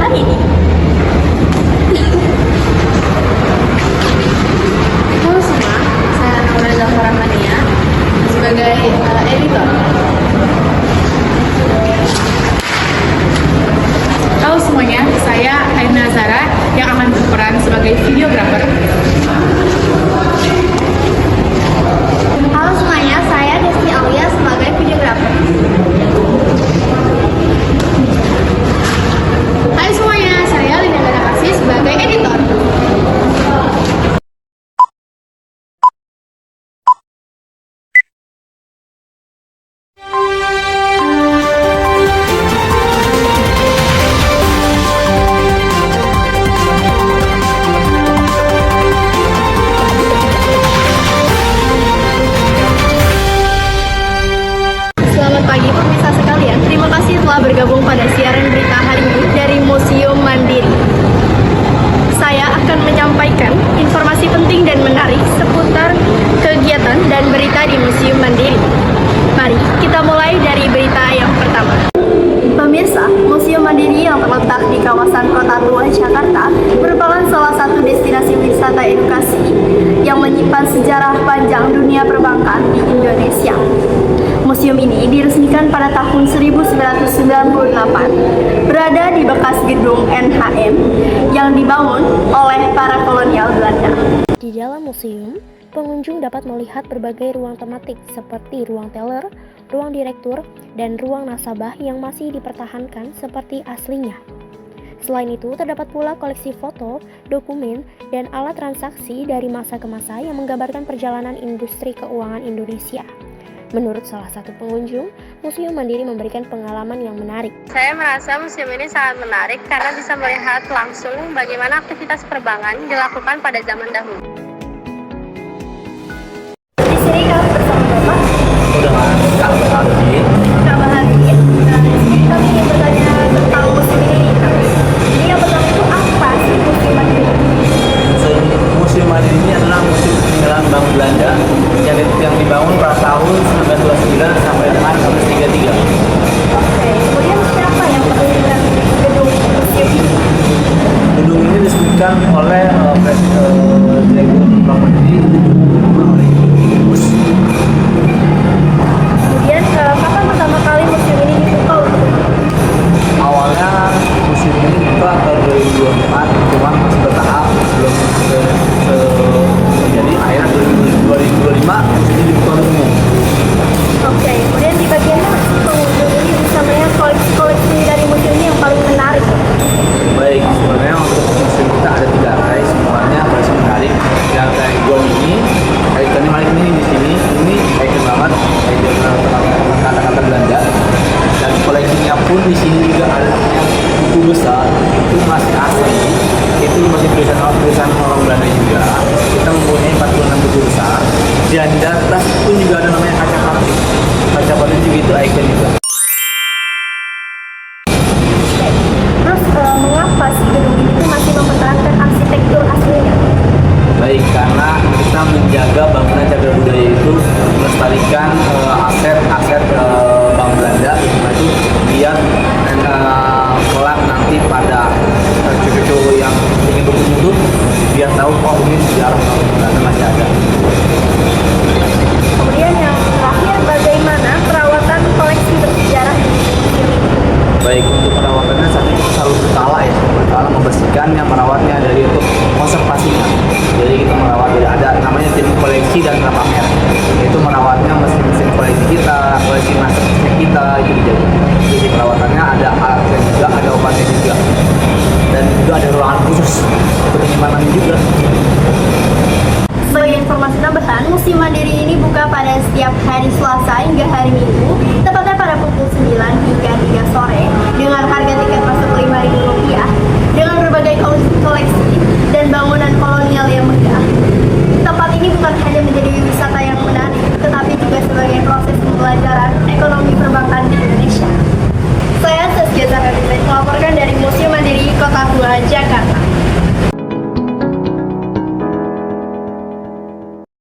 bulan ini. Halo semua, saya Naura Zafar Rahmania sebagai editor. Halo semuanya, saya Aina Zara yang akan berperan sebagai videographer. Halo semuanya, saya Desti Aulia sebagai videographer. Hai semuanya, saya Lina Gada Kasih sebagai editor. Selamat pagi pemirsa sekalian, terima kasih telah bergabung pada siaran berita hari ini dari Museum Mandiri. Saya akan menyampaikan informasi penting dan menarik seputar kegiatan dan berita di Museum Mandiri. Mari kita mulai dari berita yang pertama. Pemirsa, Museum Mandiri yang terletak di kawasan Kota Tua, Jakarta merupakan salah satu destinasi wisata edukasi yang menyimpan sejarah panjang dunia perbankan di Indonesia. Museum ini diresmikan pada tahun 1998, berada di bekas gedung NHM yang dibangun oleh para kolonial Belanda. Di dalam museum, pengunjung dapat melihat berbagai ruang tematik seperti ruang teller, ruang direktur, dan ruang nasabah yang masih dipertahankan seperti aslinya. Selain itu, terdapat pula koleksi foto, dokumen, dan alat transaksi dari masa ke masa yang menggambarkan perjalanan industri keuangan Indonesia. Menurut salah satu pengunjung, Museum Mandiri memberikan pengalaman yang menarik. Saya merasa museum ini sangat menarik karena bisa melihat langsung bagaimana aktivitas perbankan dilakukan pada zaman dahulu. Di sini kami bersama Bapak dengan Kak Baharudin. Kak Baharudin. Nah, di sini kami ingin bertanya tentang museum ini. Jadi yang pertama itu apa sih Museum Mandiri? Museum Mandiri ini adalah museum peninggalan Bank Belanda yang dibangun pada tahun 1929 sampai dengan 1933. Oke, kemudian siapa yang mendirikan gedung museum ini? Gedung ini diresmikan oleh Direktur Bank Mandiri oleh Gus. Kemudian kapan pertama kali museum ini dibuka untuk umum? Awalnya museum ini dibuka tahun 2024, cuma masih bertahap belum jadi akhirnya 2025 museum ini dibuka untuk umum. Oke, kemudian di bagian mana pengunjung ini bisa melihat koleksi-koleksi dari museum ini yang paling menarik? Baik, sebenarnya untuk museum kita ada 3 lantai, semuanya masih menarik. Yang lantai 2 ini, ikonnya malah ini di sini, ini ikon banget, ikon kata-kata Belanda. Dan koleksinya pun di sini juga ada yang buku besar, itu masih asli, itu masih tulisan orang Belanda juga. Kita mempunyai 46 buku besar, dan di atas pun juga ada namanya kaca putih. Kaca putih juga itu ikon juga. Terus mengapa sih gedung ini tuh masih mempertahankan arsitektur aslinya? Baik, karena kita menjaga bangunan cagar budaya itu melestarikan aset-aset Bank Belanda itu biar kelak nanti pada cucu-cucu yang ingin berkunjung biar tahu oh ini sejarah Bank Belanda masih ada. Kemudian yang terakhir, bagaimana perawatan koleksi bersejarah di museum ini? Baik, untuk perawatannya saat ini kita selalu berkala ya, berkala membersihkannya, merawatnya dari untuk konservasinya. Jadi kita merawat, jadi ada namanya tim koleksi dan pamer. Itu merawatnya mesin-mesin koleksi kita, koleksi masker kita itu dijaga. Jadi perawatannya ada alatnya juga, ada obatnya juga, dan juga ada ruangan khusus untuk penyimpanan juga. Sebagai informasi tambahan, Museum Mandiri ini buka pada setiap hari Selasa hingga hari Minggu